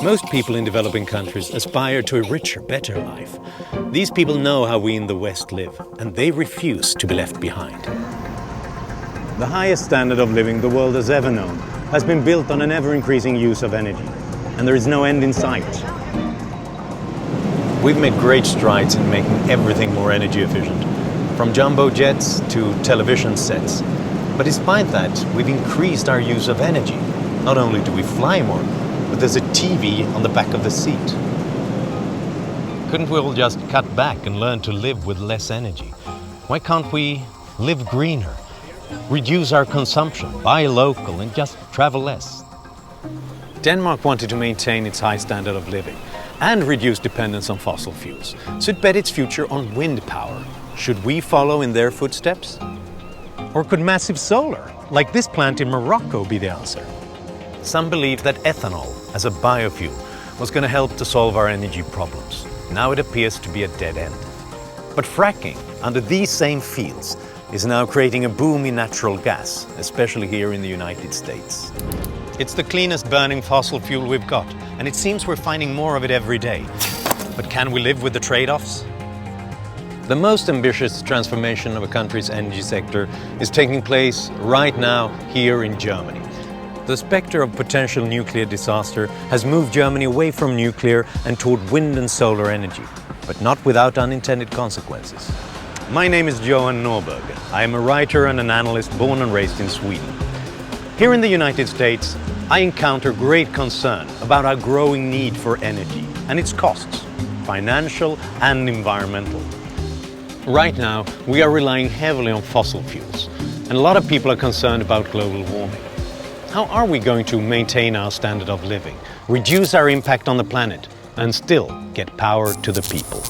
Most people in developing countries aspire to a richer, better life. These people know how we in the West live, and they refuse to be left behind. The highest standard of living the world has ever known has been built on an ever-increasing use of energy, and there is no end in sight. We've made great strides in making everything more energy efficient, from jumbo jets to television sets. But despite that, we've increased our use of energy. Not only do we fly more, but there's a TV on the back of the seat. Couldn't we all just cut back and learn to live with less energy? Why can't we live greener, reduce our consumption, buy local and just travel less? Denmark wanted to maintain its high standard of living and reduce dependence on fossil fuels, so it bet its future on wind power. Should we follow in their footsteps? Or could massive solar, like this plant in Morocco, be the answer? Some believed that ethanol, as a biofuel, was going to help to solve our energy problems. Now it appears to be a dead end. But fracking, under these same fields, is now creating a boom in natural gas, especially here in the United States. It's the cleanest burning fossil fuel we've got, and it seems we're finding more of it every day. But can we live with the trade-offs? The most ambitious transformation of a country's energy sector is taking place right now here in Germany. The specter of potential nuclear disaster has moved Germany away from nuclear and toward wind and solar energy, but not without unintended consequences. My name is Johan Norberg. I am a writer and an analyst born and raised in Sweden. Here in the United States, I encounter great concern about our growing need for energy and its costs, financial and environmental. Right now, we are relying heavily on fossil fuels, and a lot of people are concerned about global warming. How are we going to maintain our standard of living, reduce our impact on the planet, and still get power to the people?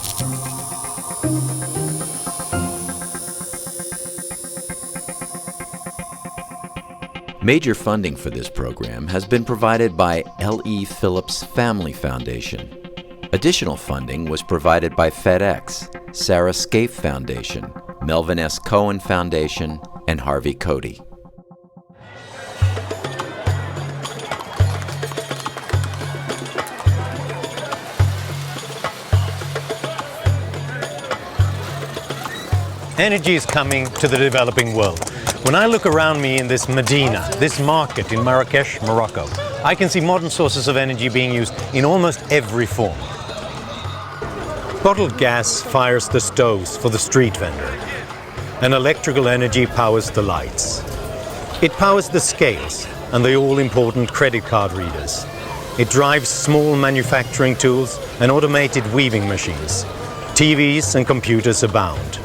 Major funding for this program has been provided by L.E. Phillips Family Foundation. Additional funding was provided by FedEx, Sarah Scaife Foundation, Melvin S. Cohen Foundation, and Harvey Cody. Energy is coming to the developing world. When I look around me in this Medina, this market in Marrakesh, Morocco, I can see modern sources of energy being used in almost every form. Bottled gas fires the stoves for the street vendor, and electrical energy powers the lights. It powers the scales and the all-important credit card readers. It drives small manufacturing tools and automated weaving machines. TVs and computers abound.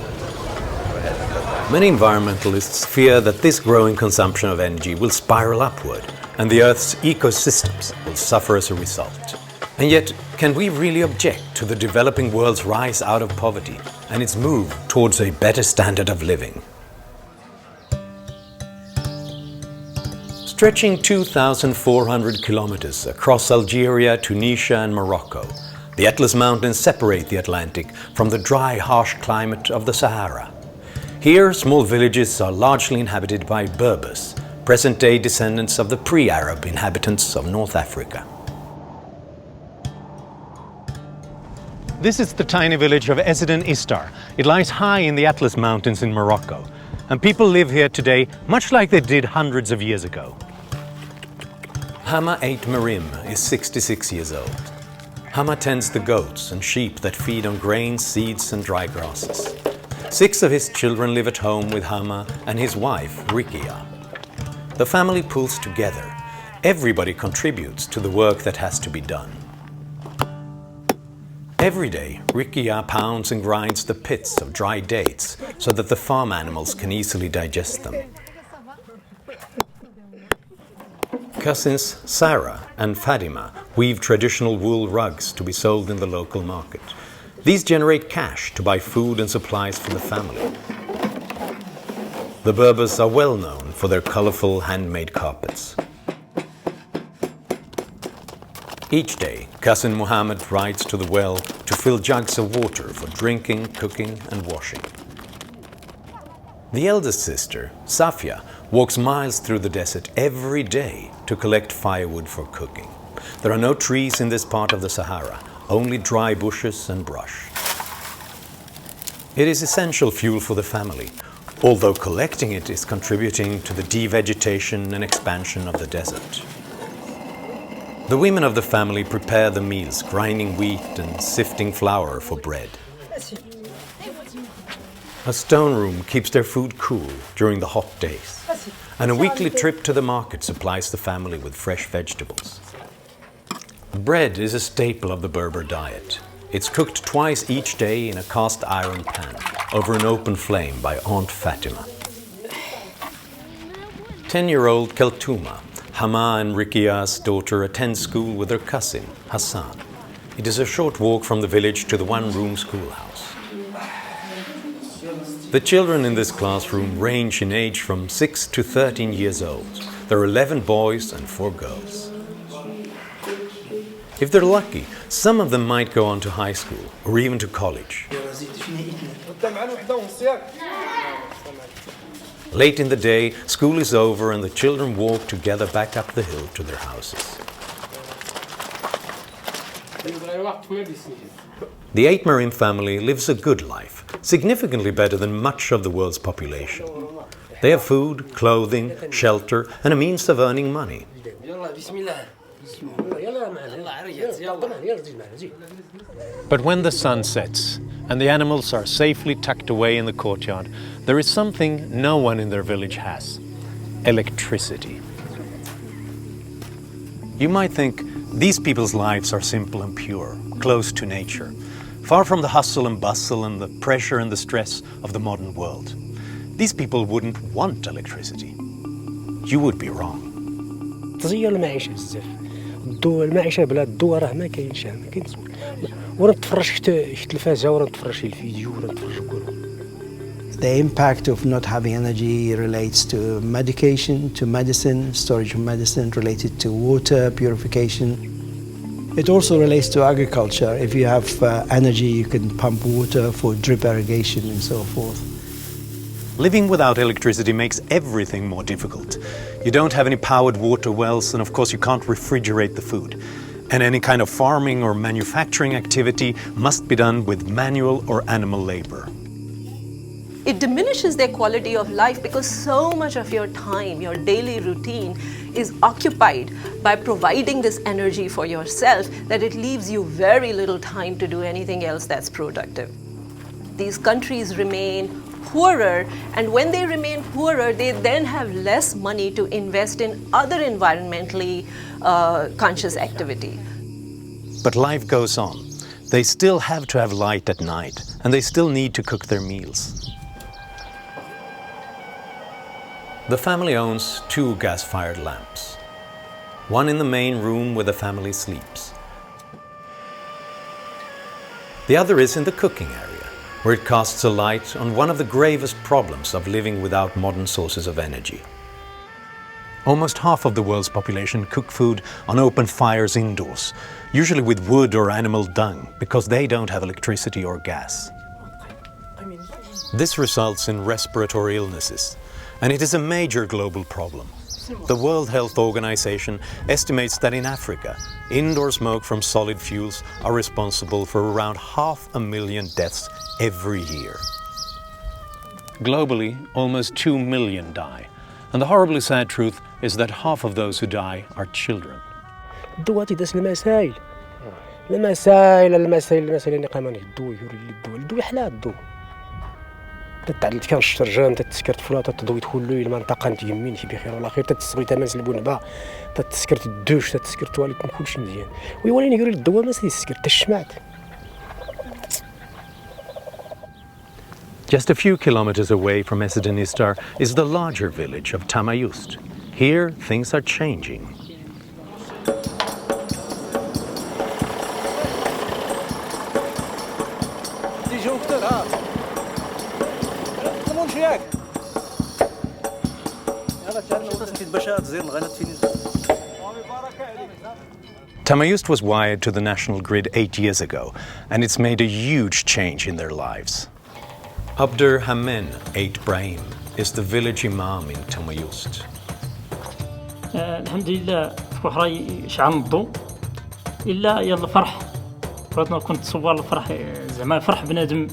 Many environmentalists fear that this growing consumption of energy will spiral upward, and the Earth's ecosystems will suffer as a result. And yet, can we really object to the developing world's rise out of poverty and its move towards a better standard of living? Stretching 2,400 kilometers across Algeria, Tunisia and Morocco, the Atlas Mountains separate the Atlantic from the dry, harsh climate of the Sahara. Here, small villages are largely inhabited by Berbers, present-day descendants of the pre-Arab inhabitants of North Africa. This is the tiny village of Ezeden Istar. It lies high in the Atlas Mountains in Morocco, and people live here today much like they did hundreds of years ago. Hama 8 Marim is 66 years old. Hama tends the goats and sheep that feed on grains, seeds and dry grasses. 6 of his children live at home with Hama and his wife, Rikia. The family pulls together. Everybody contributes to the work that has to be done. Every day, Rikia pounds and grinds the pits of dry dates so that the farm animals can easily digest them. Cousins Sarah and Fadima weave traditional wool rugs to be sold in the local market. These generate cash to buy food and supplies for the family. The Berbers are well known for their colorful handmade carpets. Each day, cousin Muhammad rides to the well to fill jugs of water for drinking, cooking and washing. The eldest sister, Safia, walks miles through the desert every day to collect firewood for cooking. There are no trees in this part of the Sahara, only dry bushes and brush. It is essential fuel for the family, although collecting it is contributing to the devegetation and expansion of the desert. The women of the family prepare the meals, grinding wheat and sifting flour for bread. A stone room keeps their food cool during the hot days, and a weekly trip to the market supplies the family with fresh vegetables. Bread is a staple of the Berber diet. It's cooked twice each day in a cast iron pan over an open flame by Aunt Fatima. 10-year-old Keltouma, Hama and Rikia's daughter, attends school with her cousin, Hassan. It is a short walk from the village to the one-room schoolhouse. The children in this classroom range in age from 6 to 13 years old. There are 11 boys and 4 girls. If they're lucky, some of them might go on to high school or even to college. Late in the day, school is over and the children walk together back up the hill to their houses. The Eitmerim family lives a good life, significantly better than much of the world's population. They have food, clothing, shelter, and a means of earning money. But when the sun sets and the animals are safely tucked away in the courtyard, there is something no one in their village has: electricity. You might think these people's lives are simple and pure, close to nature, far from the hustle and bustle and the pressure and the stress of the modern world. These people wouldn't want electricity. You would be wrong. تغير المعيشة بزاف. الضوء المعيشة بلا الضوء راه ما كاينش ولا نتفرج شي التلفازة ولا نتفرج شي الفيديو ولا نتفرج كله. The impact of not having energy relates to medication, to medicine, storage of medicine, related to water, purification. It also relates to agriculture. If you have energy, you can pump water for drip irrigation and so forth. Living without electricity makes everything more difficult. You don't have any powered water wells, and of course you can't refrigerate the food. And any kind of farming or manufacturing activity must be done with manual or animal labor. It diminishes their quality of life because so much of your time, your daily routine, is occupied by providing this energy for yourself that it leaves you very little time to do anything else that's productive. These countries remain poorer, and when they remain poorer, they then have less money to invest in other environmentally conscious activity. But life goes on. They still have to have light at night, and they still need to cook their meals. The family owns 2 gas-fired lamps. One in the main room where the family sleeps. The other is in the cooking area, where it casts a light on one of the gravest problems of living without modern sources of energy. Almost half of the world's population cook food on open fires indoors, usually with wood or animal dung, because they don't have electricity or gas. This results in respiratory illnesses, and it is a major global problem. The World Health Organization estimates that in Africa, indoor smoke from solid fuels are responsible for around 500,000 deaths every year. Globally, almost 2 million die, and the horribly sad truth is that half of those who die are children. الضوء تيداس المسائل اللي قامني الضوء يوري لي الضوء يحلى الضوء تتعلمت كان الشرجان تتسكرت فلاطه تضوي كله المنطقه انت يمين شي بخير والله خير تتسغي تماس البنبه تتسكرت الدوش تتسكرت والكم كلشي مزيان ويوليني يوري الضوء ما سيسكر تشمعت. Just a few kilometers away from Esidenistar is the larger village of Tamayust. Here, things are changing. Tamayust was wired to the national grid 8 years ago, and it's made a huge change in their lives. Abdur Hamen Eit Brahim is the village imam in Tamayust. الحمد لله وحراي شعل الضوء الا يلا فرح بغيت كنت تصور الفرح زعما فرح بنادم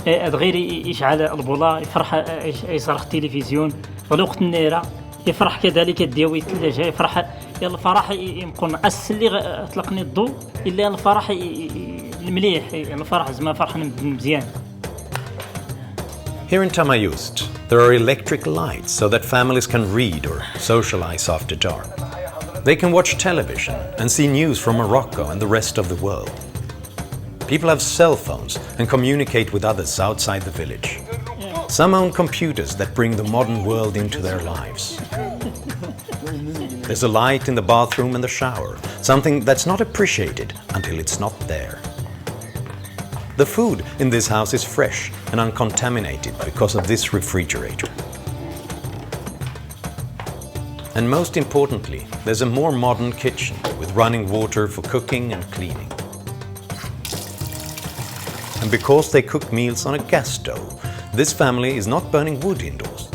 غير يشعل البولا يفرح يصرخ التلفزيون الوقت النيره يفرح كذلك دياوي الثلاجه يفرح يلا الفرح يمكن نعس اللي اطلقني الضوء الا الفرح المليح الفرح زعما فرح مزيان. Here in Tamayust, there are electric lights so that families can read or socialize after dark. They can watch television and see news from Morocco and the rest of the world. People have cell phones and communicate with others outside the village. Some own computers that bring the modern world into their lives. There's a light in the bathroom and the shower, something that's not appreciated until it's not there. The food in this house is fresh and uncontaminated because of this refrigerator. And most importantly, there's a more modern kitchen with running water for cooking and cleaning. And because they cook meals on a gas stove, this family is not burning wood indoors,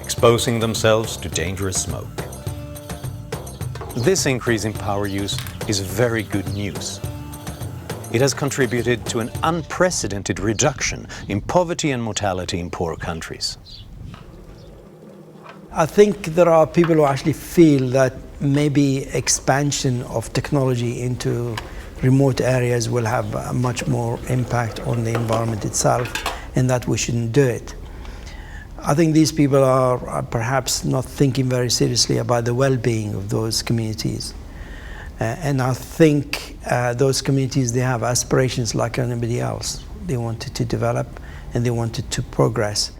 exposing themselves to dangerous smoke. This increase in power use is very good news. It has contributed to an unprecedented reduction in poverty and mortality in poor countries. I think there are people who actually feel that maybe expansion of technology into remote areas will have a much more impact on the environment itself and that we shouldn't do it. I think these people are perhaps not thinking very seriously about the well-being of those communities. And I think those communities, they have aspirations like anybody else. They wanted to develop and they wanted to progress.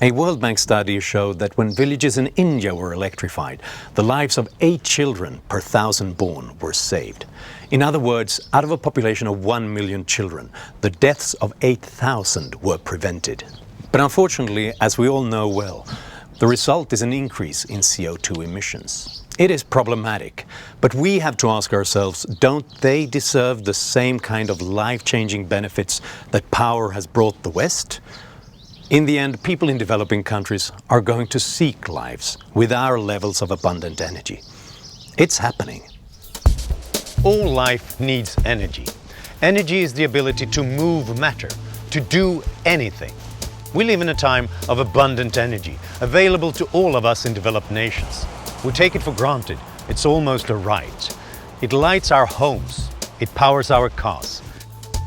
A World Bank study showed that when villages in India were electrified, the lives of 8 children per 1,000 born were saved. In other words, out of a population of 1 million children, the deaths of 8,000 were prevented. But unfortunately, as we all know well, the result is an increase in CO2 emissions. It is problematic, but we have to ask ourselves, don't they deserve the same kind of life-changing benefits that power has brought the West? In the end, people in developing countries are going to seek lives with our levels of abundant energy. It's happening. All life needs energy. Energy is the ability to move matter, to do anything. We live in a time of abundant energy, available to all of us in developed nations. We take it for granted. It's almost a right. It lights our homes. It powers our cars.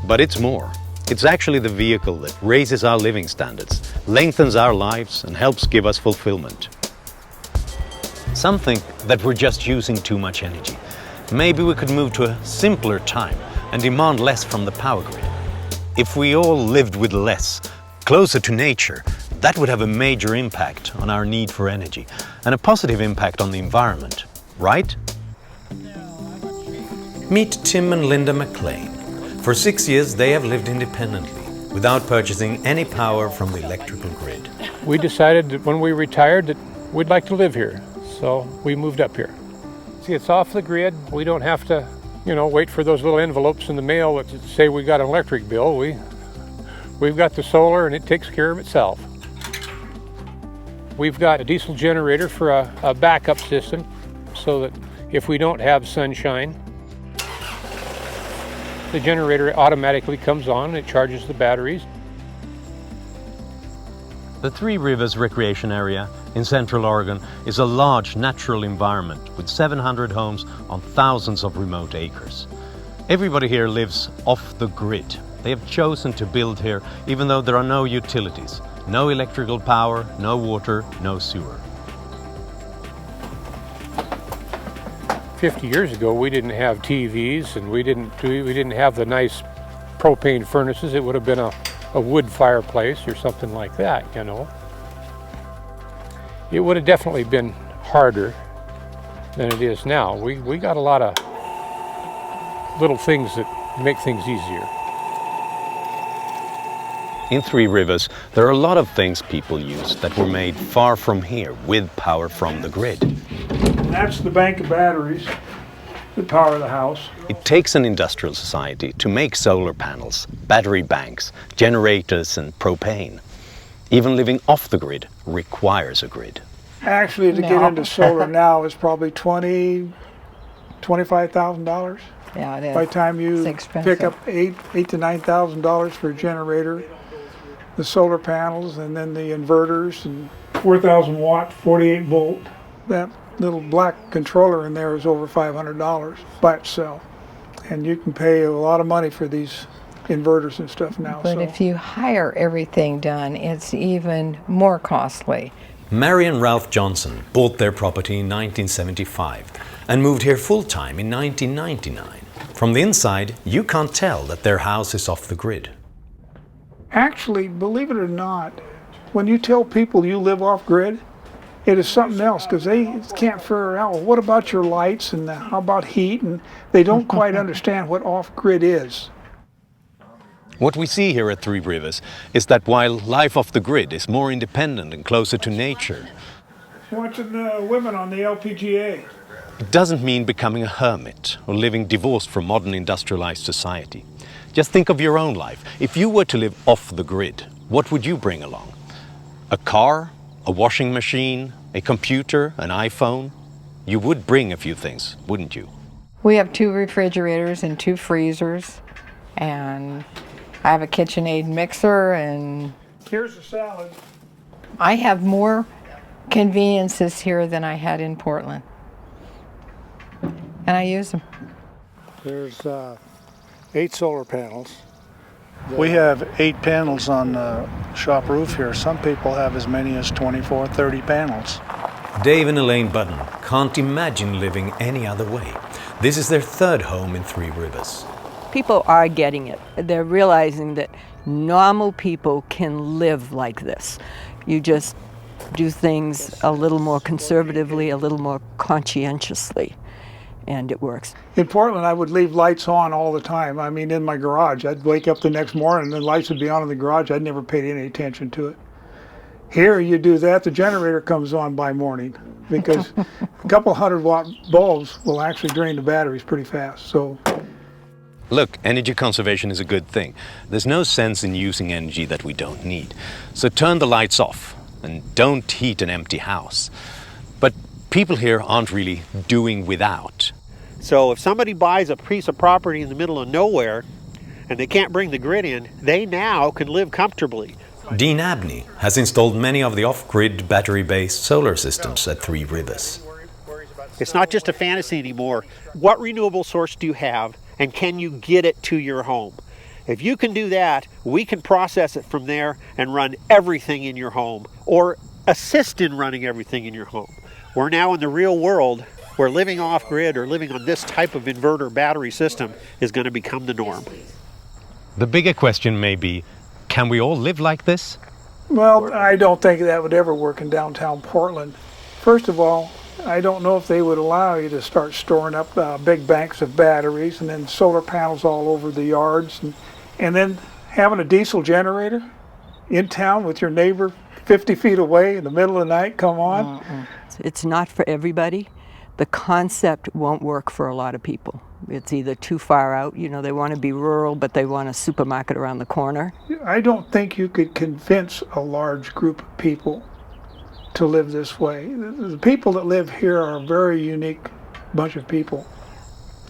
But it's more. It's actually the vehicle that raises our living standards, lengthens our lives, and helps give us fulfillment. Some think that we're just using too much energy. Maybe we could move to a simpler time and demand less from the power grid. If we all lived with less, closer to nature, that would have a major impact on our need for energy and a positive impact on the environment, right? Meet Tim and Linda McLean. For 6 years, they have lived independently, without purchasing any power from the electrical grid. We decided that when we retired that we'd like to live here, so we moved up here. See, it's off the grid. We don't have to, wait for those little envelopes in the mail that say we got an electric bill. We've got the solar and it takes care of itself. We've got a diesel generator for a backup system so that if we don't have sunshine, the generator automatically comes on and it charges the batteries. The Three Rivers Recreation Area in Central Oregon is a large natural environment with 700 homes on thousands of remote acres. Everybody here lives off the grid. They have chosen to build here even though there are no utilities, no electrical power, no water, no sewer. 50 years ago, we didn't have TVs and we didn't have the nice propane furnaces. It would have been a wood fireplace or something like that, It would have definitely been harder than it is now. We got a lot of little things that make things easier. In Three Rivers, there are a lot of things people use that were made far from here with power from the grid. That's the bank of batteries that power the house. It takes an industrial society to make solar panels, battery banks, generators, and propane. Even living off the grid requires a grid. Actually, to get into solar now is probably $25,000. Yeah, it is. By the time you It's expensive. pick up $8,000 to $9,000 for a generator, the solar panels, and then the inverters, and 4,000 watt, 48 volt. That little black controller in there is over $500 by itself, and you can pay a lot of money for these inverters and stuff now. But so. if you hire everything done, it's even more costly. Mary and Ralph Johnson bought their property in 1975 and moved here full-time in 1999. From the inside, you can't tell that their house is off the grid. Actually, believe it or not, when you tell people you live off grid, it is something else, because they can't figure out, well, what about your lights and how about heat? And they don't quite understand what off grid is. What we see here at Three Rivers is that while life off the grid is more independent and closer to nature, Watching the women on the LPGA. it doesn't mean becoming a hermit or living divorced from modern industrialized society. Just think of your own life. If you were to live off the grid, what would you bring along? A car, a washing machine, a computer, an iPhone? You would bring a few things, wouldn't you? We have 2 refrigerators and 2 freezers, and I have a KitchenAid mixer, and Here's the salad. I have more conveniences here than I had in Portland. And I use them. There's 8 solar panels. We have 8 panels on the shop roof here. Some people have as many as 24, 30 panels. Dave and Elaine Budden can't imagine living any other way. This is their 3rd home in Three Rivers. People are getting it. They're realizing that normal people can live like this. You just do things a little more conservatively, a little more conscientiously, and it works. In Portland, I would leave lights on all the time. I mean, in my garage. I'd wake up the next morning and the lights would be on in the garage. I'd never paid any attention to it. Here, you do that, the generator comes on by morning, because a couple 100-watt bulbs will actually drain the batteries pretty fast. So, Look, energy conservation is a good thing. There's no sense in using energy that we don't need. So turn the lights off and don't heat an empty house. But people here aren't really doing without. So if somebody buys a piece of property in the middle of nowhere and they can't bring the grid in, they now can live comfortably. Dean Abney has installed many of the off-grid battery-based solar systems at Three Rivers. It's not just a fantasy anymore. What renewable source do you have, and can you get it to your home? If you can do that, we can process it from there and run everything in your home, or assist in running everything in your home. We're now in the real world where living off-grid or living on this type of inverter battery system is going to become the norm. The bigger question may be, can we all live like this? well, I don't think that would ever work in downtown Portland. First of all, I don't know if they would allow you to start storing up big banks of batteries and then solar panels all over the yards, and then having a diesel generator in town with your neighbor 50 feet away in the middle of the night. Come on. It's not for everybody. The concept won't work for a lot of people. It's either too far out, you know, they want to be rural, but they want a supermarket around the corner. I don't think you could convince a large group of people to live this way. The people that live here are a very unique bunch of people.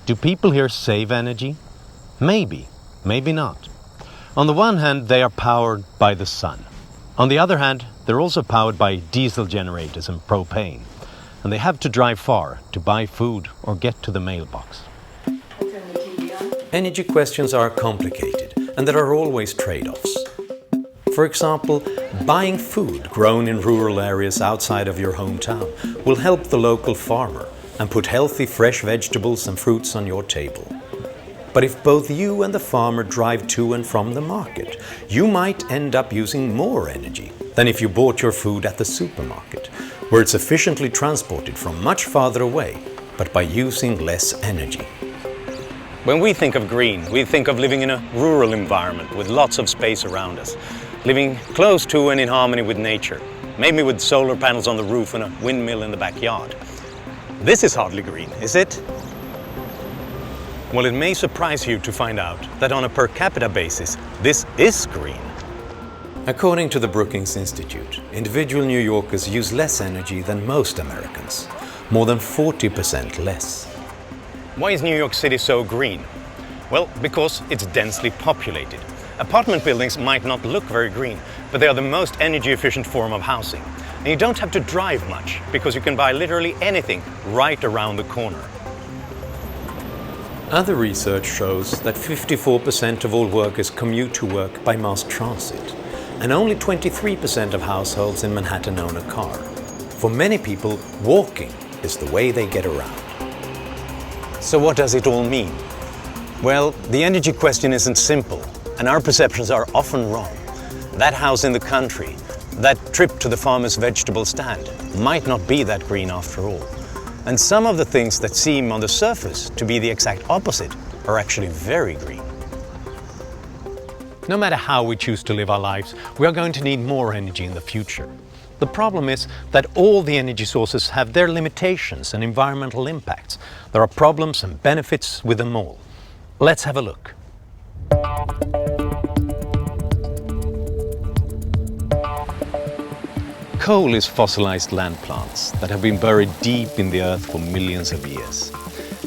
Do people here save energy? Maybe, maybe not. On the one hand, they are powered by the sun. On the other hand, they're also powered by diesel generators and propane. And they have to drive far to buy food or get to the mailbox. Energy questions are complicated, and there are always trade-offs. For example, buying food grown in rural areas outside of your hometown will help the local farmer and put healthy fresh vegetables and fruits on your table. But if both you and the farmer drive to and from the market, you might end up using more energy than if you bought your food at the supermarket, where it's efficiently transported from much farther away, but by using less energy. When we think of green, we think of living in a rural environment with lots of space around us, living close to and in harmony with nature, maybe with solar panels on the roof and a windmill in the backyard. This is hardly green, is it? Well, it may surprise you to find out that on a per capita basis, this is green. According to the Brookings Institute, individual New Yorkers use less energy than most Americans, more than 40% less. Why is New York City so green? Well, because it's densely populated. Apartment buildings might not look very green, but they are the most energy efficient form of housing. And you don't have to drive much, because you can buy literally anything right around the corner. Other research shows that 54% of all workers commute to work by mass transit, and only 23% of households in Manhattan own a car. For many people, walking is the way they get around. So what does it all mean? Well, the energy question isn't simple, and our perceptions are often wrong. That house in the country, that trip to the farmer's vegetable stand, might not be that green after all. And some of the things that seem on the surface to be the exact opposite are actually very green. No matter how we choose to live our lives, we are going to need more energy in the future. The problem is that all the energy sources have their limitations and environmental impacts. There are problems and benefits with them all. Let's have a look. Coal is fossilized land plants that have been buried deep in the earth for millions of years.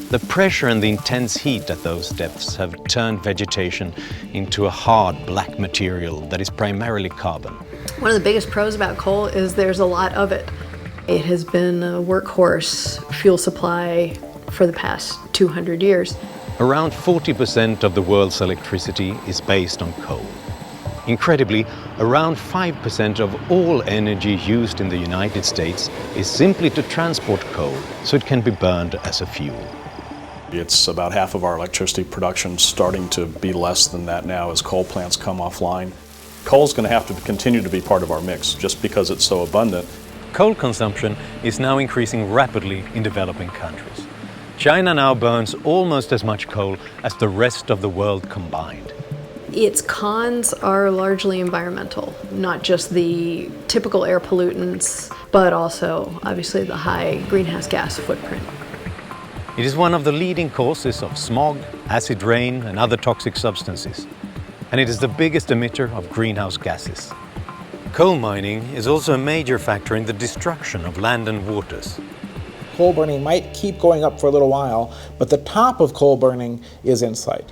The pressure and the intense heat at those depths have turned vegetation into a hard black material that is primarily carbon. One of the biggest pros about coal is there's a lot of it. It has been a workhorse fuel supply for the past 200 years. Around 40% of the world's electricity is based on coal. Incredibly, around 5% of all energy used in the United States is simply to transport coal, so it can be burned as a fuel. It's about half of our electricity production, starting to be less than that now as coal plants come offline. Coal's going to have to continue to be part of our mix just because it's so abundant. Coal consumption is now increasing rapidly in developing countries. China now burns almost as much coal as the rest of the world combined. Its cons are largely environmental, not just the typical air pollutants, but also obviously the high greenhouse gas footprint. It is one of the leading causes of smog, acid rain, and other toxic substances. And it is the biggest emitter of greenhouse gases. Coal mining is also a major factor in the destruction of land and waters. Coal burning might keep going up for a little while, but the top of coal burning is in sight.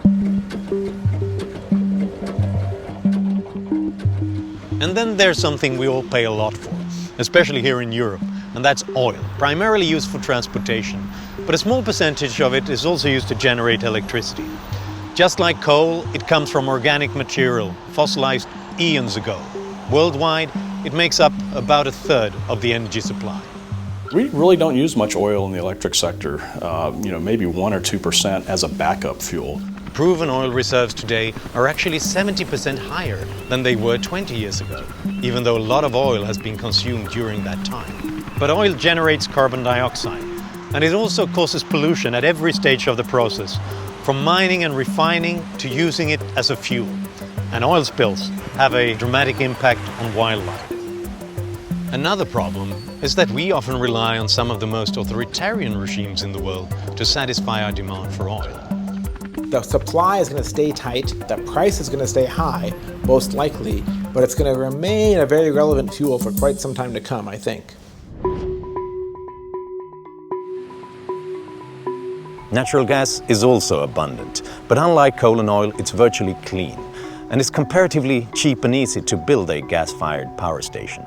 And then there's something we all pay a lot for, especially here in Europe, and that's oil, primarily used for transportation. But a small percentage of it is also used to generate electricity. Just like coal, it comes from organic material, fossilized eons ago. Worldwide, it makes up about a third of the energy supply. We really don't use much oil in the electric sector, maybe 1 or 2% as a backup fuel. Proven oil reserves today are actually 70% higher than they were 20 years ago, even though a lot of oil has been consumed during that time. But oil generates carbon dioxide, and it also causes pollution at every stage of the process, from mining and refining to using it as a fuel. And oil spills have a dramatic impact on wildlife. Another problem is that we often rely on some of the most authoritarian regimes in the world to satisfy our demand for oil. The supply is going to stay tight, the price is going to stay high, most likely, but it's going to remain a very relevant fuel for quite some time to come, I think. Natural gas is also abundant, but unlike coal and oil, it's virtually clean, and it's comparatively cheap and easy to build a gas-fired power station.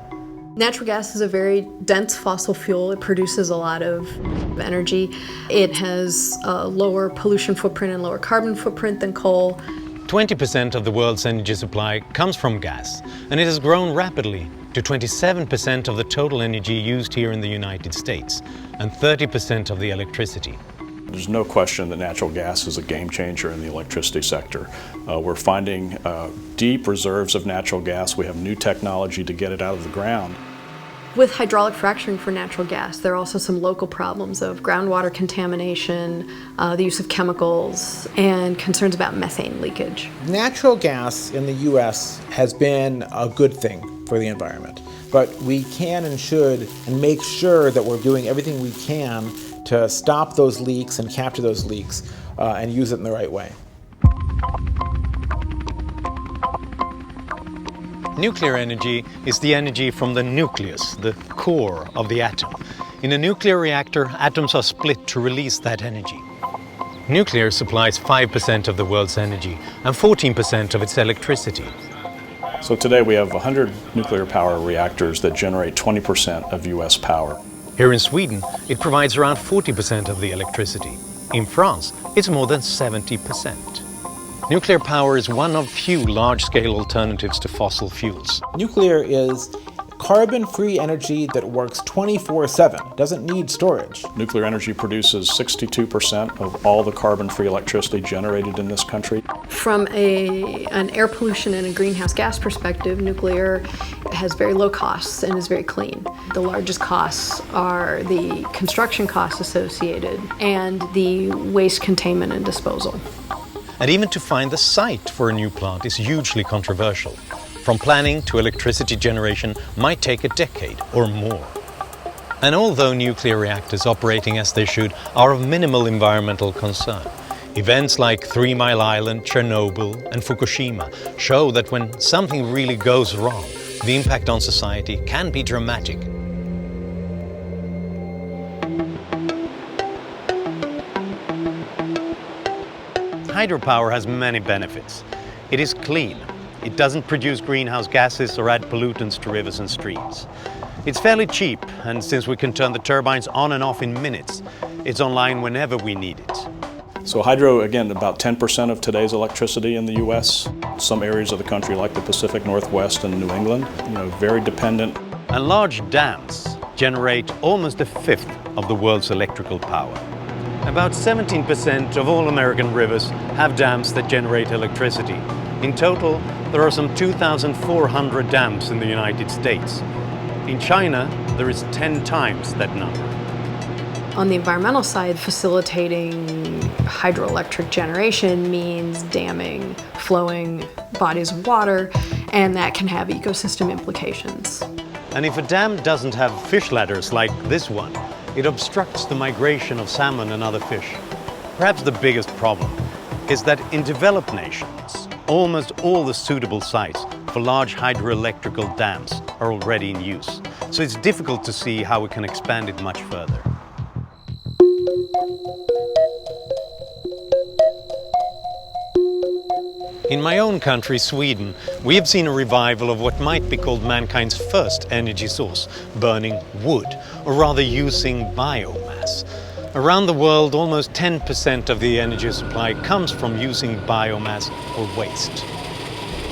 Natural gas is a very dense fossil fuel. It produces a lot of energy. It has a lower pollution footprint and lower carbon footprint than coal. 20% of the world's energy supply comes from gas, and it has grown rapidly to 27% of the total energy used here in the United States, and 30% of the electricity. There's no question that natural gas is a game changer in the electricity sector. We're finding deep reserves of natural gas. We have new technology to get it out of the ground. With hydraulic fracturing for natural gas, there are also some local problems of groundwater contamination, the use of chemicals, and concerns about methane leakage. Natural gas in the U.S. has been a good thing for the environment, but we can and should and make sure that we're doing everything we can to stop those leaks and capture those leaks and use it in the right way. Nuclear energy is the energy from the nucleus, the core of the atom. In a nuclear reactor, atoms are split to release that energy. Nuclear supplies 5% of the world's energy and 14% of its electricity. So today we have 100 nuclear power reactors that generate 20% of US power. Here in Sweden, it provides around 40% of the electricity. In France, it's more than 70%. Nuclear power is one of few large-scale alternatives to fossil fuels. Nuclear is carbon-free energy that works 24/7, doesn't need storage. Nuclear energy produces 62% of all the carbon-free electricity generated in this country. From an air pollution and a greenhouse gas perspective, nuclear has very low costs and is very clean. The largest costs are the construction costs associated and the waste containment and disposal. And even to find the site for a new plant is hugely controversial. From planning to electricity generation might take a decade or more. And although nuclear reactors operating as they should are of minimal environmental concern, events like 3 Mile Island, Chernobyl and Fukushima show that when something really goes wrong, the impact on society can be dramatic. Hydropower has many benefits. It is clean. It doesn't produce greenhouse gases or add pollutants to rivers and streams. It's fairly cheap, and since we can turn the turbines on and off in minutes, it's online whenever we need it. So hydro, again, about 10% of today's electricity in the US. Some areas of the country like the Pacific Northwest and New England, very dependent. And large dams generate almost a fifth of the world's electrical power. About 17% of all American rivers have dams that generate electricity. In total, there are some 2,400 dams in the United States. In China, there is 10 times that number. On the environmental side, facilitating hydroelectric generation means damming flowing bodies of water, and that can have ecosystem implications. And if a dam doesn't have fish ladders like this one, it obstructs the migration of salmon and other fish. Perhaps the biggest problem is that in developed nations, almost all the suitable sites for large hydroelectrical dams are already in use. So it's difficult to see how we can expand it much further. In my own country, Sweden, we have seen a revival of what might be called mankind's first energy source, burning wood, or rather using biomass. Around the world, almost 10% of the energy supply comes from using biomass or waste.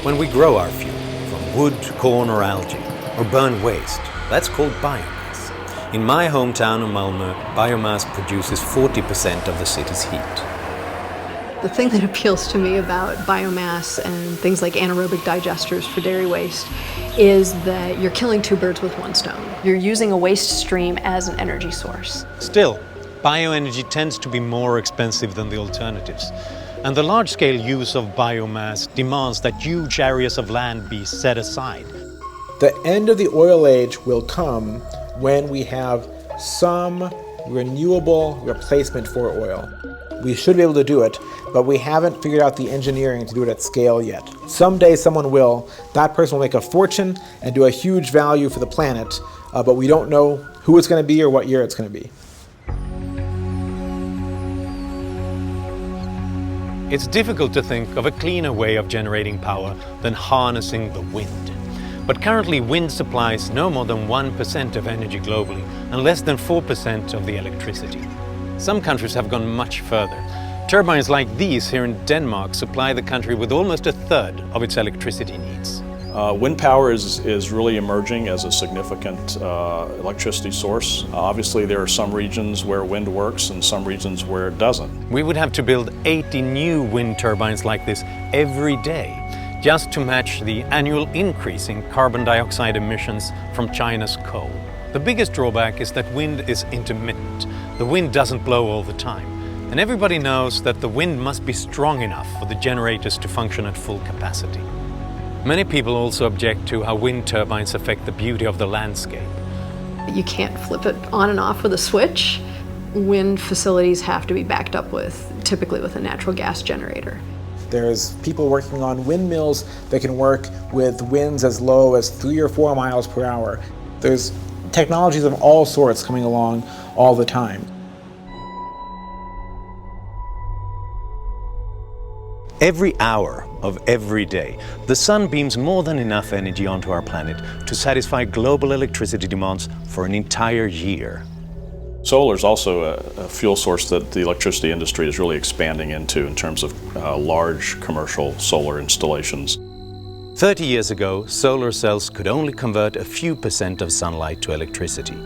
When we grow our fuel from wood, corn or algae, or burn waste, that's called biomass. In my hometown of Malmö, biomass produces 40% of the city's heat. The thing that appeals to me about biomass and things like anaerobic digesters for dairy waste is that you're killing two birds with one stone. You're using a waste stream as an energy source. Still, bioenergy tends to be more expensive than the alternatives. And the large-scale use of biomass demands that huge areas of land be set aside. The end of the oil age will come when we have some renewable replacement for oil. We should be able to do it, but we haven't figured out the engineering to do it at scale yet. Someday someone will. That person will make a fortune and do a huge value for the planet, but we don't know who it's going to be or what year it's going to be. It's difficult to think of a cleaner way of generating power than harnessing the wind. But currently wind supplies no more than 1% of energy globally and less than 4% of the electricity. Some countries have gone much further. Turbines like these here in Denmark supply the country with almost a third of its electricity needs. Wind power is really emerging as a significant electricity source. Obviously, there are some regions where wind works and some regions where it doesn't. We would have to build 80 new wind turbines like this every day just to match the annual increase in carbon dioxide emissions from China's coal. The biggest drawback is that wind is intermittent. The wind doesn't blow all the time. And everybody knows that the wind must be strong enough for the generators to function at full capacity. Many people also object to how wind turbines affect the beauty of the landscape. You can't flip it on and off with a switch. Wind facilities have to be backed up typically with a natural gas generator. There's people working on windmills that can work with winds as low as 3 or 4 miles per hour. There's technologies of all sorts coming along all the time. Every hour of every day, the sun beams more than enough energy onto our planet to satisfy global electricity demands for an entire year. Solar is also a fuel source that the electricity industry is really expanding into in terms of large commercial solar installations. 30 years ago, solar cells could only convert a few % of sunlight to electricity.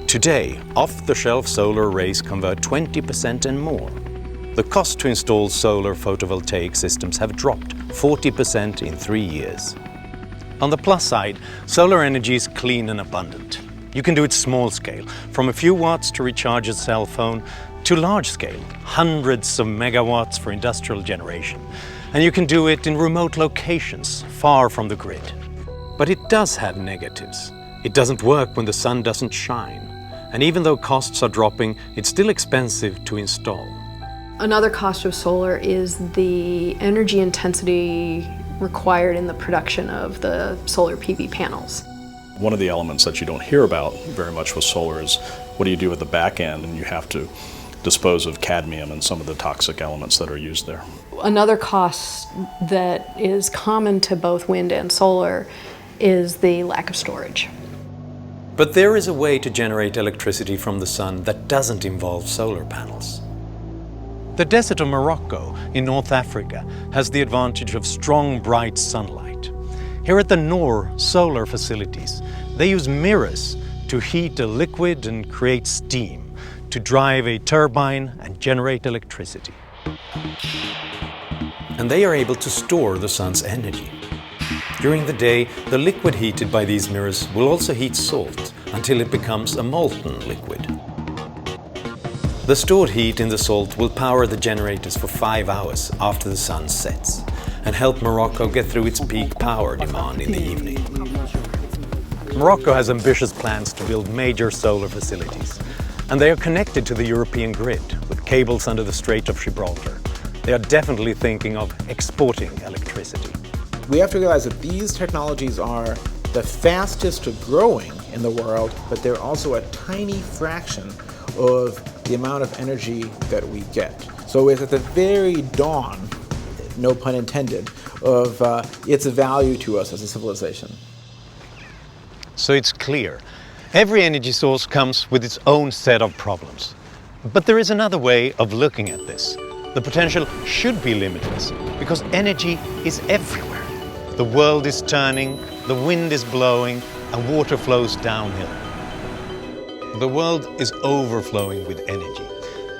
Today, off-the-shelf solar arrays convert 20% and more. The cost to install solar photovoltaic systems have dropped 40% in 3 years. On the plus side, solar energy is clean and abundant. You can do it small scale, from a few watts to recharge a cell phone, to large scale, hundreds of megawatts for industrial generation. And you can do it in remote locations, far from the grid. But it does have negatives. It doesn't work when the sun doesn't shine. And even though costs are dropping, it's still expensive to install. Another cost of solar is the energy intensity required in the production of the solar PV panels. One of the elements that you don't hear about very much with solar is what do you do at the back end, and you have to dispose of cadmium and some of the toxic elements that are used there. Another cost that is common to both wind and solar is the lack of storage. But there is a way to generate electricity from the sun that doesn't involve solar panels. The desert of Morocco in North Africa has the advantage of strong, bright sunlight. Here at the Noor solar facilities, they use mirrors to heat a liquid and create steam, to drive a turbine and generate electricity. And they are able to store the sun's energy. During the day, the liquid heated by these mirrors will also heat salt until it becomes a molten liquid. The stored heat in the salt will power the generators for 5 hours after the sun sets and help Morocco get through its peak power demand in the evening. Morocco has ambitious plans to build major solar facilities, and they are connected to the European grid with cables under the Strait of Gibraltar. They are definitely thinking of exporting electricity. We have to realize that these technologies are the fastest growing in the world, but they're also a tiny fraction of the amount of energy that we get. So it's at the very dawn, no pun intended, of its value to us as a civilization. So it's clear, every energy source comes with its own set of problems. But there is another way of looking at this. The potential should be limitless, because energy is everywhere. The world is turning, the wind is blowing, and water flows downhill. The world is overflowing with energy.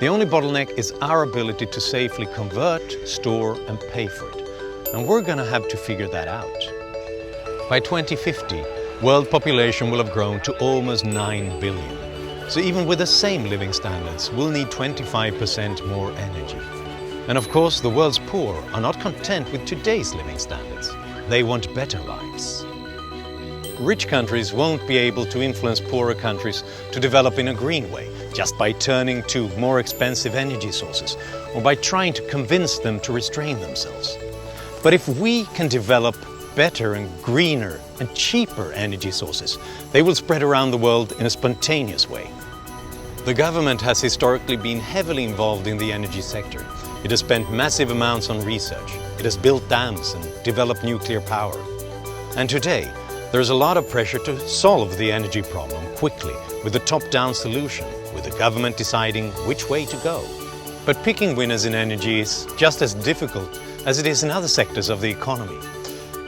The only bottleneck is our ability to safely convert, store, and pay for it. And we're going to have to figure that out. By 2050, world population will have grown to almost 9 billion. So even with the same living standards, we'll need 25% more energy. And of course, the world's poor are not content with today's living standards. They want better lives. Rich countries won't be able to influence poorer countries to develop in a green way, just by turning to more expensive energy sources, or by trying to convince them to restrain themselves. But if we can develop better and greener and cheaper energy sources, they will spread around the world in a spontaneous way. The government has historically been heavily involved in the energy sector. It has spent massive amounts on research. It has built dams and developed nuclear power. And today, there's a lot of pressure to solve the energy problem quickly with a top-down solution, with the government deciding which way to go. But picking winners in energy is just as difficult as it is in other sectors of the economy.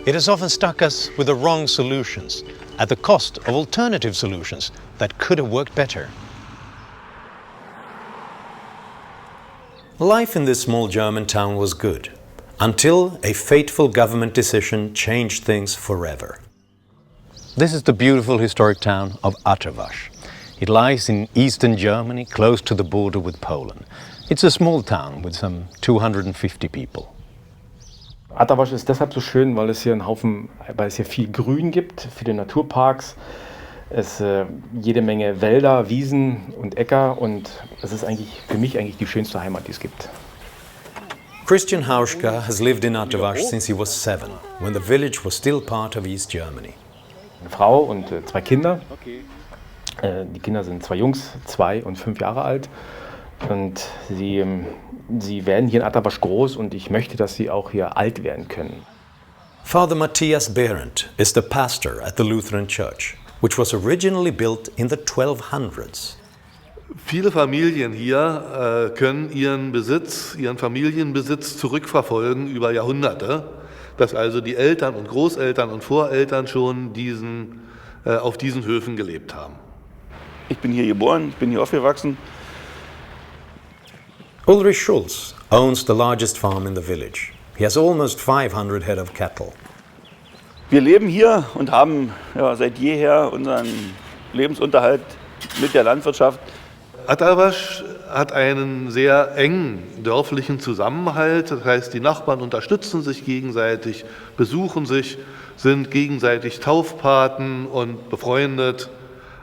It has often stuck us with the wrong solutions at the cost of alternative solutions that could have worked better. Life in this small German town was good, until a fateful government decision changed things forever. This is the beautiful historic town of Atterwasch. It lies in eastern Germany, close to the border with Poland. It's a small town with some 250 people. Atterwasch ist deshalb so schön, weil es hier viel Grün gibt, viele Naturparks, es jede Menge Wälder, Wiesen und Äcker, und es ist für mich die schönste Heimat, die es gibt. Christian Hauschka has lived in Atterwasch since he was 7, when the village was still part of East Germany. Eine Frau und 2 Kinder. Die Kinder sind 2 Jungs, 2 und 5 Jahre alt. Und sie werden hier in Atterwasch groß und ich möchte, dass sie auch hier alt werden können. Father Matthias Behrendt is the pastor at the Lutheran Church, which was originally built in the 1200s. Viele Familien hier können ihren Familienbesitz zurückverfolgen über Jahrhunderte, dass also die Eltern und Großeltern und Voreltern schon auf diesen Höfen gelebt haben. Ich bin hier geboren, ich bin hier aufgewachsen. Ulrich Schulz owns the largest farm in the village. He has almost 500 head of cattle. Wir leben hier und haben seit jeher unseren Lebensunterhalt mit der Landwirtschaft. Atterwasch hat einen sehr engen dörflichen Zusammenhalt. Das heißt, die Nachbarn unterstützen sich gegenseitig, besuchen sich, sind gegenseitig Taufpaten und befreundet.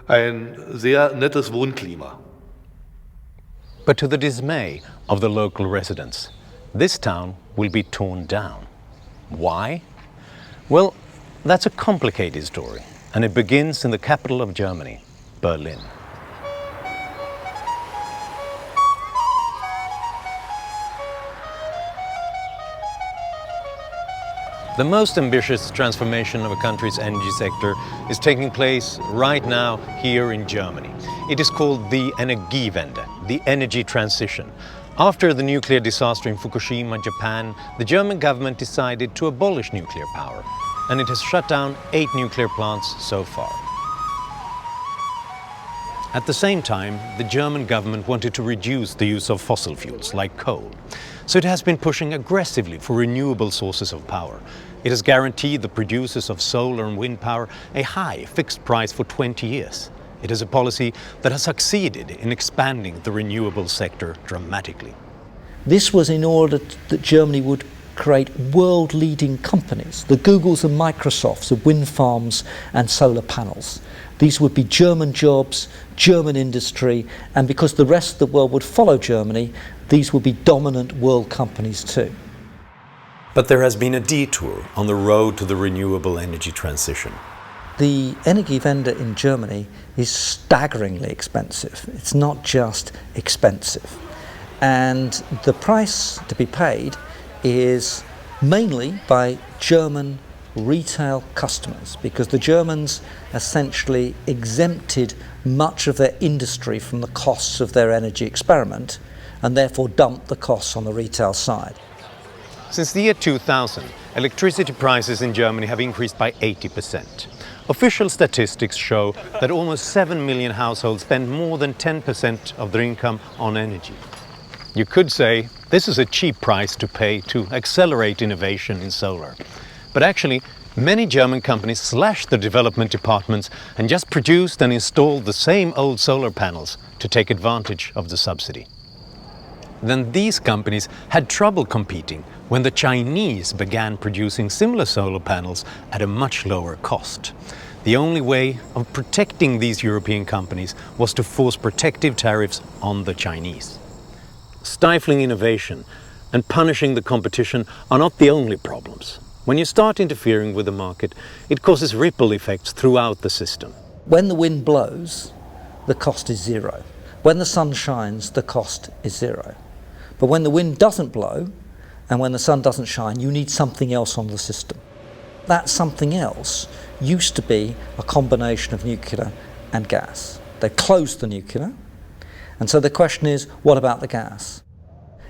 Ein sehr nettes Wohnklima. But to the dismay of the local residents, this town will be torn down. Why? Well, that's a complicated story, and it begins in the capital of Germany, Berlin. The most ambitious transformation of a country's energy sector is taking place right now here in Germany. It is called the Energiewende, the energy transition. After the nuclear disaster in Fukushima, Japan, the German government decided to abolish nuclear power, and it has shut down 8 nuclear plants so far. At the same time, the German government wanted to reduce the use of fossil fuels like coal. So it has been pushing aggressively for renewable sources of power. It has guaranteed the producers of solar and wind power a high fixed price for 20 years. It is a policy that has succeeded in expanding the renewable sector dramatically. This was in order that Germany would create world-leading companies, the Googles and Microsofts of wind farms and solar panels. These would be German jobs, German industry, and because the rest of the world would follow Germany, these would be dominant world companies too. But there has been a detour on the road to the renewable energy transition. The Energiewende in Germany is staggeringly expensive. It's not just expensive. And the price to be paid is mainly by German retail customers, because the Germans essentially exempted much of their industry from the costs of their energy experiment and therefore dumped the costs on the retail side. Since the year 2000, electricity prices in Germany have increased by 80%. Official statistics show that almost 7 million households spend more than 10% of their income on energy. You could say this is a cheap price to pay to accelerate innovation in solar. But actually, many German companies slashed their development departments and just produced and installed the same old solar panels to take advantage of the subsidy. Then these companies had trouble competing when the Chinese began producing similar solar panels at a much lower cost. The only way of protecting these European companies was to force protective tariffs on the Chinese. Stifling innovation and punishing the competition are not the only problems. When you start interfering with the market, it causes ripple effects throughout the system. When the wind blows, the cost is zero. When the sun shines, the cost is zero. But when the wind doesn't blow and when the sun doesn't shine, you need something else on the system. That something else used to be a combination of nuclear and gas. They closed the nuclear, and so the question is, what about the gas?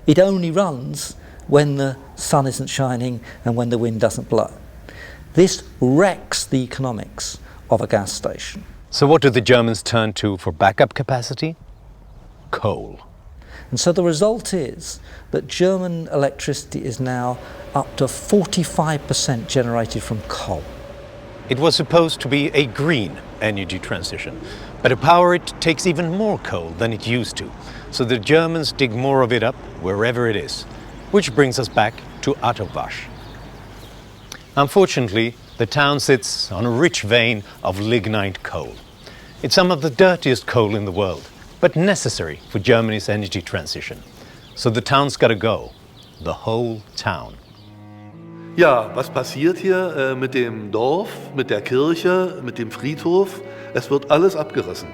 It only runs when the sun isn't shining and when the wind doesn't blow. This wrecks the economics of a gas station. So what do the Germans turn to for backup capacity? Coal. And so the result is that German electricity is now up to 45% generated from coal. It was supposed to be a green energy transition, but to power it takes even more coal than it used to. So the Germans dig more of it up wherever it is, which brings us back to Atterwasch. Unfortunately, the town sits on a rich vein of lignite coal. It's some of the dirtiest coal in the world, but necessary for Germany's energy transition. So the town's got to go, the whole town. Ja, was passiert hier mit dem Dorf, mit der Kirche, mit dem Friedhof? Es wird alles abgerissen.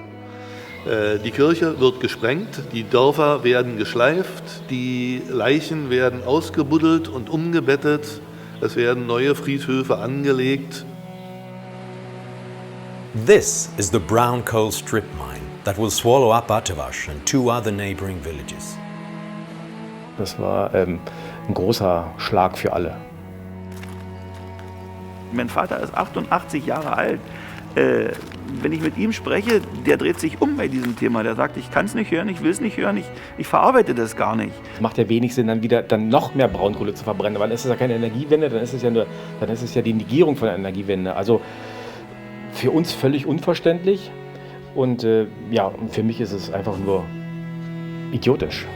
Die Kirche wird gesprengt, die Dörfer werden geschleift, die Leichen werden ausgebuddelt und umgebettet, es werden neue Friedhöfe angelegt. This is the brown coal strip mine that will swallow up Atavash and 2 other neighboring villages. Das war ein großer Schlag für alle. Mein Vater ist 88 Jahre alt. Wenn ich mit ihm spreche, der dreht sich um bei diesem Thema. Der sagt, ich kann es nicht hören, ich will es nicht hören, ich verarbeite das gar nicht. Es macht ja wenig Sinn, dann noch mehr Braunkohle zu verbrennen, weil dann ist es ja keine Energiewende, dann ist es ja die Negierung von der Energiewende. Also für uns völlig unverständlich und für mich ist es einfach nur idiotisch.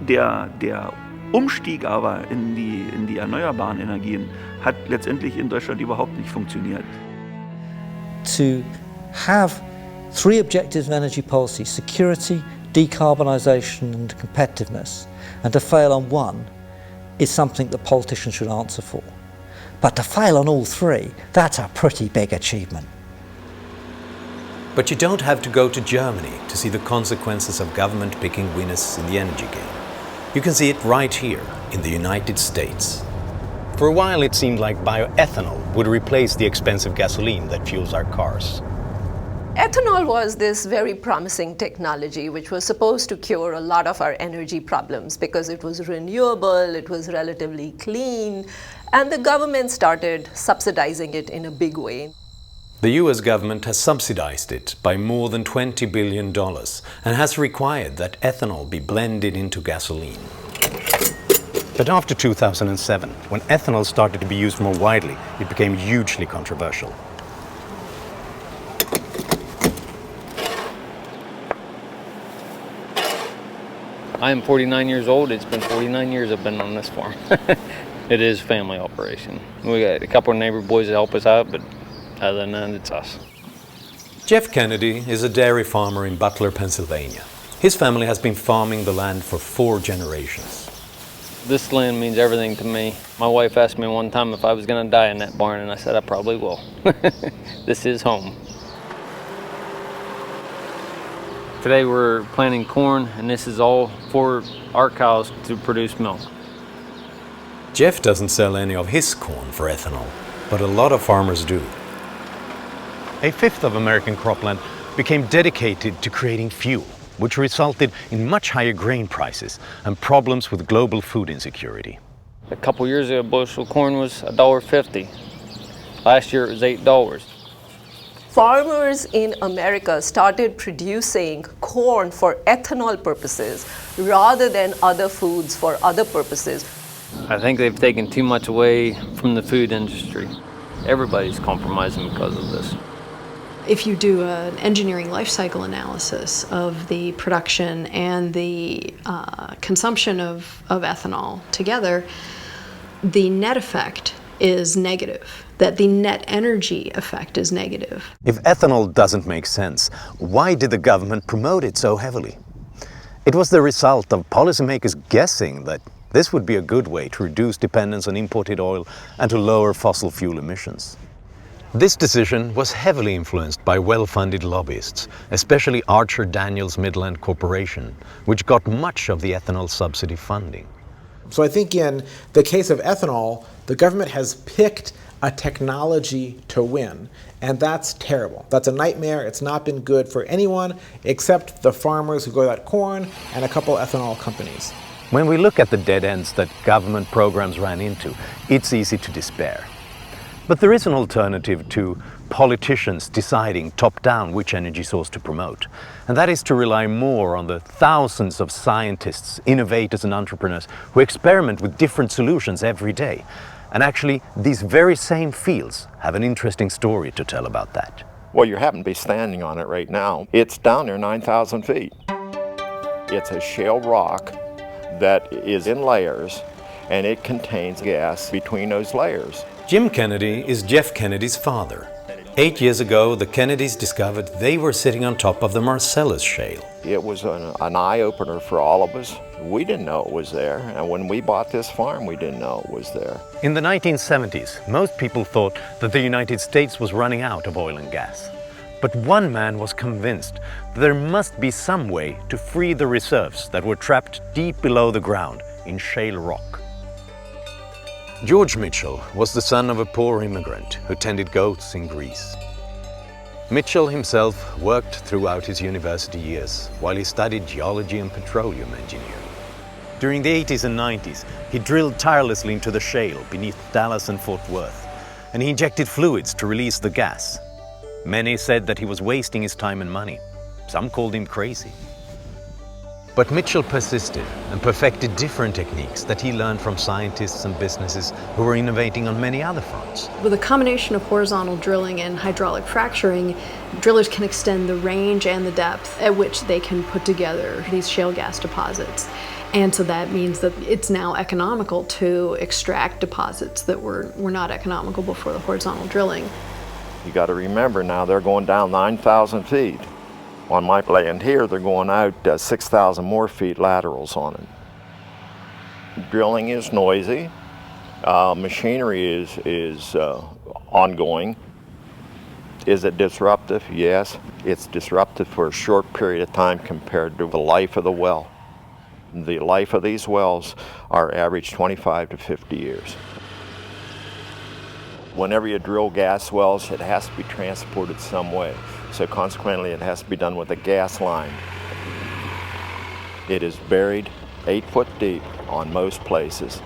Der Umstieg aber in die erneuerbaren Energien hat letztendlich in Deutschland überhaupt nicht funktioniert. To have 3 objectives of energy policy: security, decarbonisation and competitiveness, and to fail on one is something that politicians should answer for. But to fail on all 3, that's a pretty big achievement. But you don't have to go to Germany to see the consequences of government picking winners in the energy game. You can see it right here in the United States. For a while it seemed like bioethanol would replace the expensive gasoline that fuels our cars. Ethanol was this very promising technology which was supposed to cure a lot of our energy problems because it was renewable, it was relatively clean, and the government started subsidizing it in a big way. The US government has subsidized it by more than $20 billion and has required that ethanol be blended into gasoline. But after 2007, when ethanol started to be used more widely, it became hugely controversial. I am 49 years old. It's been 49 years I've been on this farm. It is a family operation. We got a couple of neighbor boys that help us out, but other than that, it's us. Jeff Kennedy is a dairy farmer in Butler, Pennsylvania. His family has been farming the land for 4 generations. This land means everything to me. My wife asked me one time if I was going to die in that barn, and I said I probably will. This is home. Today we're planting corn, and this is all for our cows to produce milk. Jeff doesn't sell any of his corn for ethanol, but a lot of farmers do. A fifth of American cropland became dedicated to creating fuel, which resulted in much higher grain prices and problems with global food insecurity. A couple years ago, a bushel of corn was $1.50. Last year it was $8. Farmers in America started producing corn for ethanol purposes rather than other foods for other purposes. I think they've taken too much away from the food industry. Everybody's compromising because of this. If you do an engineering life cycle analysis of the production and the consumption of ethanol together, the net effect is negative, that the net energy effect is negative. If ethanol doesn't make sense, why did the government promote it so heavily? It was the result of policymakers guessing that this would be a good way to reduce dependence on imported oil and to lower fossil fuel emissions. This decision was heavily influenced by well-funded lobbyists, especially Archer Daniels Midland Corporation, which got much of the ethanol subsidy funding. So I think in the case of ethanol, the government has picked a technology to win, and that's terrible. That's a nightmare. It's not been good for anyone except the farmers who grow that corn and a couple ethanol companies. When we look at the dead ends that government programs ran into, it's easy to despair. But there is an alternative to politicians deciding top-down which energy source to promote, and that is to rely more on the thousands of scientists, innovators and entrepreneurs who experiment with different solutions every day. And actually, these very same fields have an interesting story to tell about that. Well, you happen to be standing on it right now. It's down there 9,000 feet. It's a shale rock that is in layers, and it contains gas between those layers. Jim Kennedy is Jeff Kennedy's father. 8 years ago, the Kennedys discovered they were sitting on top of the Marcellus Shale. It was an eye-opener for all of us. We didn't know it was there, and when we bought this farm, we didn't know it was there. In the 1970s, most people thought that the United States was running out of oil and gas. But one man was convinced that there must be some way to free the reserves that were trapped deep below the ground in shale rock. George Mitchell was the son of a poor immigrant who tended goats in Greece. Mitchell himself worked throughout his university years while he studied geology and petroleum engineering. During the 80s and 90s, he drilled tirelessly into the shale beneath Dallas and Fort Worth, and he injected fluids to release the gas. Many said that he was wasting his time and money. Some called him crazy. But Mitchell persisted and perfected different techniques that he learned from scientists and businesses who were innovating on many other fronts. With a combination of horizontal drilling and hydraulic fracturing, drillers can extend the range and the depth at which they can put together these shale gas deposits. And so that means that it's now economical to extract deposits that were not economical before the horizontal drilling. You got to remember now they're going down 9,000 feet. On my land here, they're going out 6,000 more feet laterals on it. Drilling is noisy. Machinery is ongoing. Is it disruptive? Yes. It's disruptive for a short period of time compared to the life of the well. The life of these wells are average 25 to 50 years. Whenever you drill gas wells, it has to be transported some way. So consequently, it has to be done with a gas line. It is buried 8 foot deep on most places.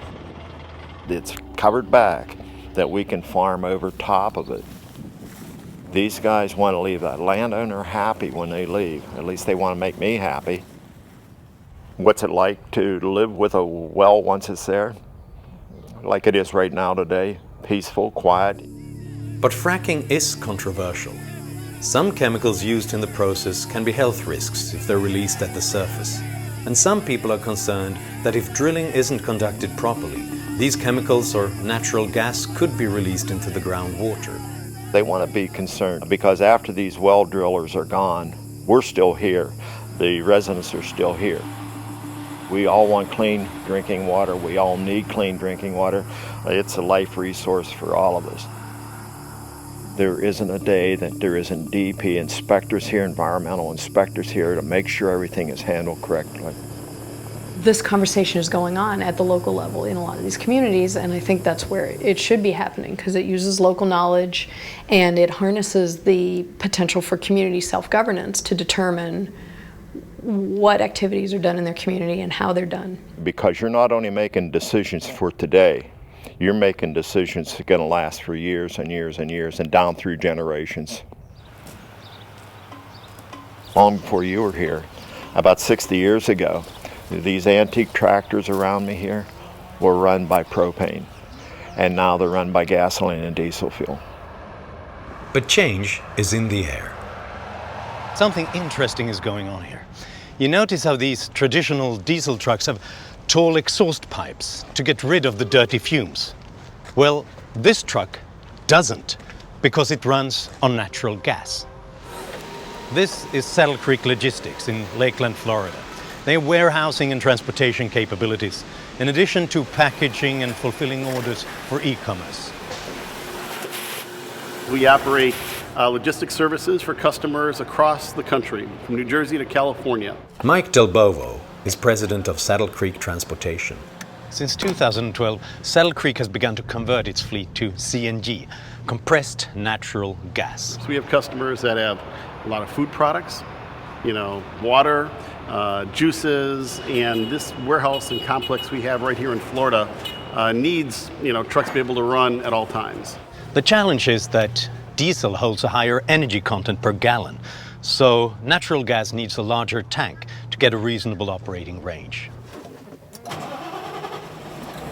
It's covered back that we can farm over top of it. These guys want to leave that landowner happy when they leave. At least they want to make me happy. What's it like to live with a well once it's there? Like it is right now today. Peaceful, quiet. But fracking is controversial. Some chemicals used in the process can be health risks if they're released at the surface. And some people are concerned that if drilling isn't conducted properly, these chemicals or natural gas could be released into the groundwater. They want to be concerned because after these well drillers are gone, we're still here. The residents are still here. We all want clean drinking water. We all need clean drinking water. It's a life resource for all of us. There isn't a day that there isn't DEP inspectors here, environmental inspectors here to make sure everything is handled correctly. This conversation is going on at the local level in a lot of these communities, and I think that's where it should be happening because it uses local knowledge and it harnesses the potential for community self-governance to determine what activities are done in their community and how they're done. Because you're not only making decisions for today, you're making decisions that are going to last for years and years and years and down through generations. Long before you were here, about 60 years ago, these antique tractors around me here were run by propane, and now they're run by gasoline and diesel fuel. But change is in the air. Something interesting is going on here. You notice how these traditional diesel trucks have tall exhaust pipes to get rid of the dirty fumes. Well, this truck doesn't because it runs on natural gas. This is Saddle Creek Logistics in Lakeland, Florida. They have warehousing and transportation capabilities, in addition to packaging and fulfilling orders for e-commerce. We operate logistics services for customers across the country, from New Jersey to California. Mike Del Bovo is president of Saddle Creek Transportation. Since 2012, Saddle Creek has begun to convert its fleet to CNG, compressed natural gas. So we have customers that have a lot of food products, water, juices, and this warehouse and complex we have right here in Florida needs, trucks to be able to run at all times. The challenge is that diesel holds a higher energy content per gallon, so natural gas needs a larger tank to get a reasonable operating range.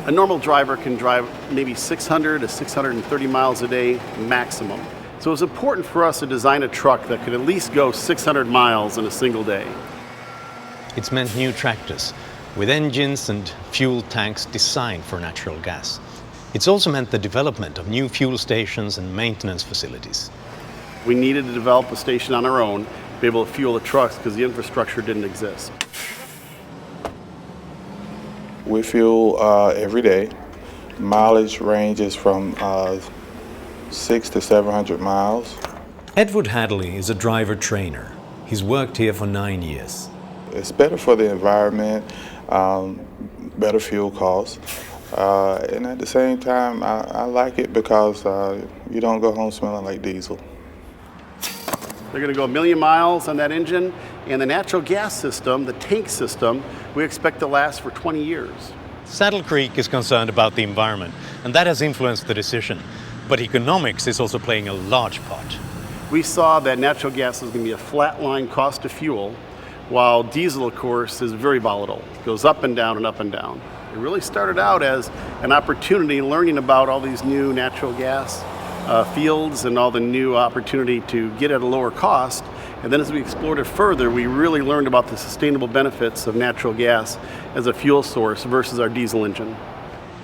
A normal driver can drive maybe 600 to 630 miles a day maximum. So it's important for us to design a truck that could at least go 600 miles in a single day. It's meant new tractors with engines and fuel tanks designed for natural gas. It's also meant the development of new fuel stations and maintenance facilities. We needed to develop a station on our own, be able to fuel the trucks because the infrastructure didn't exist. We fuel every day. Mileage ranges from 600 to 700 miles. Edward Hadley is a driver trainer. He's worked here for 9 years. It's better for the environment, better fuel costs, and at the same time, I like it because you don't go home smelling like diesel. They're going to go 1 million miles on that engine, and the natural gas system, the tank system, we expect to last for 20 years. Saddle Creek is concerned about the environment, and that has influenced the decision. But economics is also playing a large part. We saw that natural gas is going to be a flatline cost of fuel, while diesel, of course, is very volatile. It goes up and down and up and down. It really started out as an opportunity learning about all these new natural gas fields and all the new opportunity to get at a lower cost. And then as we explored it further, we really learned about the sustainable benefits of natural gas as a fuel source versus our diesel engine.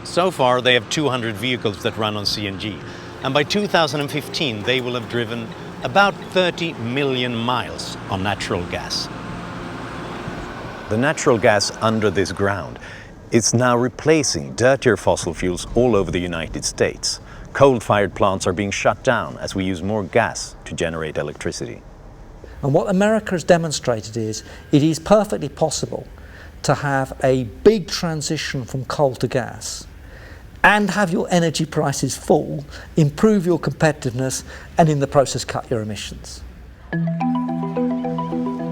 So far, they have 200 vehicles that run on CNG. And by 2015, they will have driven about 30 million miles on natural gas. The natural gas under this ground is now replacing dirtier fossil fuels all over the United States. Coal-fired plants are being shut down as we use more gas to generate electricity. And what America has demonstrated is it is perfectly possible to have a big transition from coal to gas and have your energy prices fall, improve your competitiveness, and in the process cut your emissions.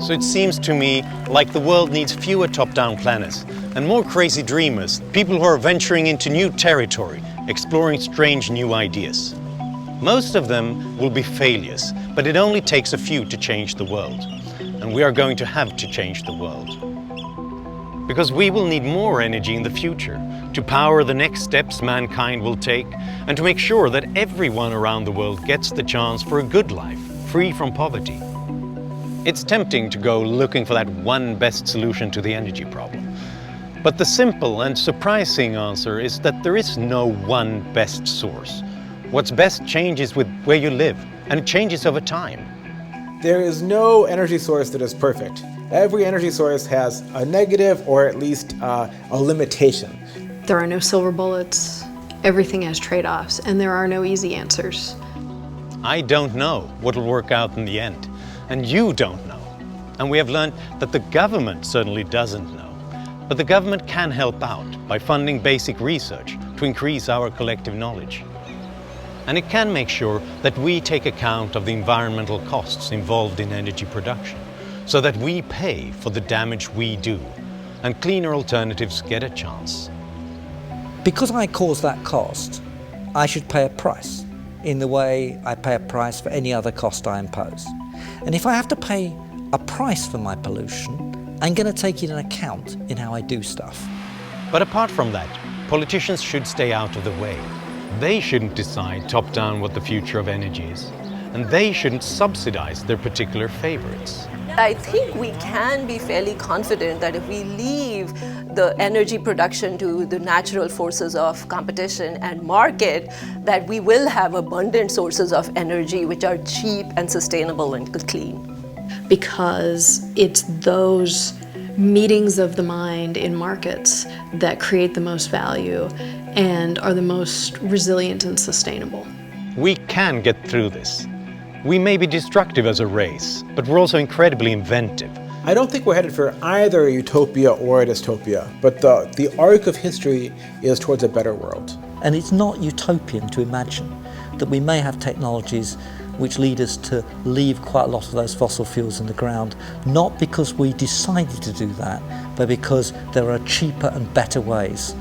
So it seems to me like the world needs fewer top-down planners and more crazy dreamers, people who are venturing into new territory, exploring strange new ideas. Most of them will be failures, but it only takes a few to change the world. And we are going to have to change the world. Because we will need more energy in the future to power the next steps mankind will take and to make sure that everyone around the world gets the chance for a good life, free from poverty. It's tempting to go looking for that one best solution to the energy problem. But the simple and surprising answer is that there is no one best source. What's best changes with where you live, and it changes over time. There is no energy source that is perfect. Every energy source has a negative or at least a limitation. There are no silver bullets. Everything has trade-offs, and there are no easy answers. I don't know what will work out in the end, and you don't know. And we have learned that the government certainly doesn't know. But the government can help out by funding basic research to increase our collective knowledge. And it can make sure that we take account of the environmental costs involved in energy production, so that we pay for the damage we do, and cleaner alternatives get a chance. Because I cause that cost, I should pay a price in the way I pay a price for any other cost I impose. And if I have to pay a price for my pollution, I'm going to take it into account in how I do stuff. But apart from that, politicians should stay out of the way. They shouldn't decide top-down what the future of energy is, and they shouldn't subsidize their particular favorites. I think we can be fairly confident that if we leave the energy production to the natural forces of competition and market, that we will have abundant sources of energy which are cheap and sustainable and clean. Because it's those meetings of the mind in markets that create the most value and are the most resilient and sustainable. We can get through this. We may be destructive as a race, but we're also incredibly inventive. I don't think we're headed for either a utopia or a dystopia, but the arc of history is towards a better world. And it's not utopian to imagine that we may have technologies which lead us to leave quite a lot of those fossil fuels in the ground, not because we decided to do that, but because there are cheaper and better ways.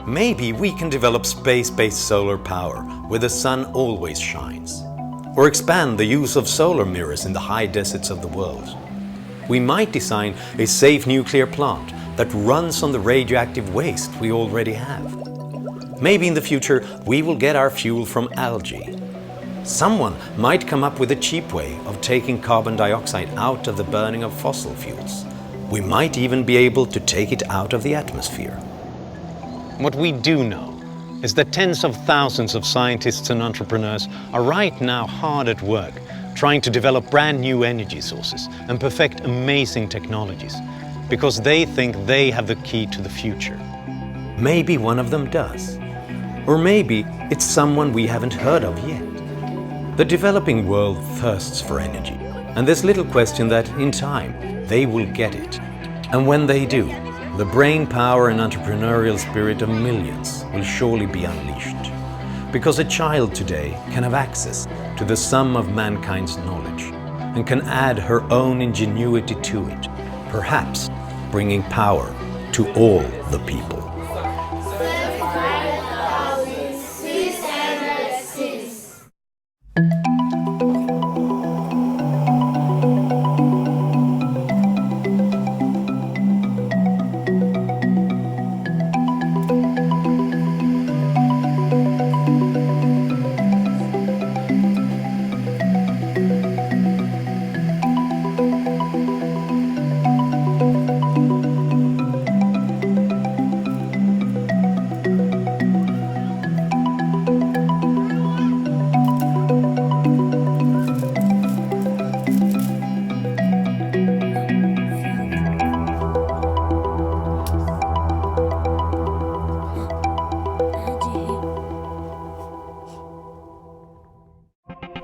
Maybe we can develop space-based solar power where the sun always shines, or expand the use of solar mirrors in the high deserts of the world. We might design a safe nuclear plant that runs on the radioactive waste we already have. Maybe in the future we will get our fuel from algae. Someone might come up with a cheap way of taking carbon dioxide out of the burning of fossil fuels. We might even be able to take it out of the atmosphere. What we do know is that tens of thousands of scientists and entrepreneurs are right now hard at work trying to develop brand new energy sources and perfect amazing technologies because they think they have the key to the future. Maybe one of them does. Or maybe it's someone we haven't heard of yet. The developing world thirsts for energy, and there's little question that, in time, they will get it. And when they do, the brain power and entrepreneurial spirit of millions will surely be unleashed. Because a child today can have access to the sum of mankind's knowledge and can add her own ingenuity to it, perhaps bringing power to all the people.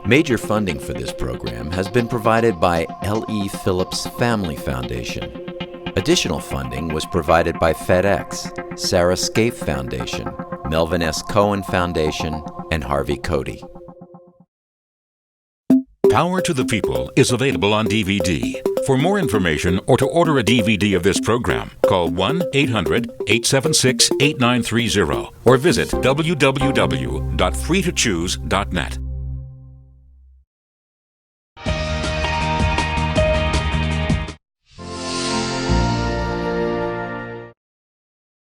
Major funding for this program has been provided by L.E. Phillips Family Foundation. Additional funding was provided by FedEx, Sarah Scaife Foundation, Melvin S. Cohen Foundation, and Harvey Cody. Power to the People is available on DVD. For more information or to order a DVD of this program, call 1-800-876-8930 or visit www.freetochoose.net.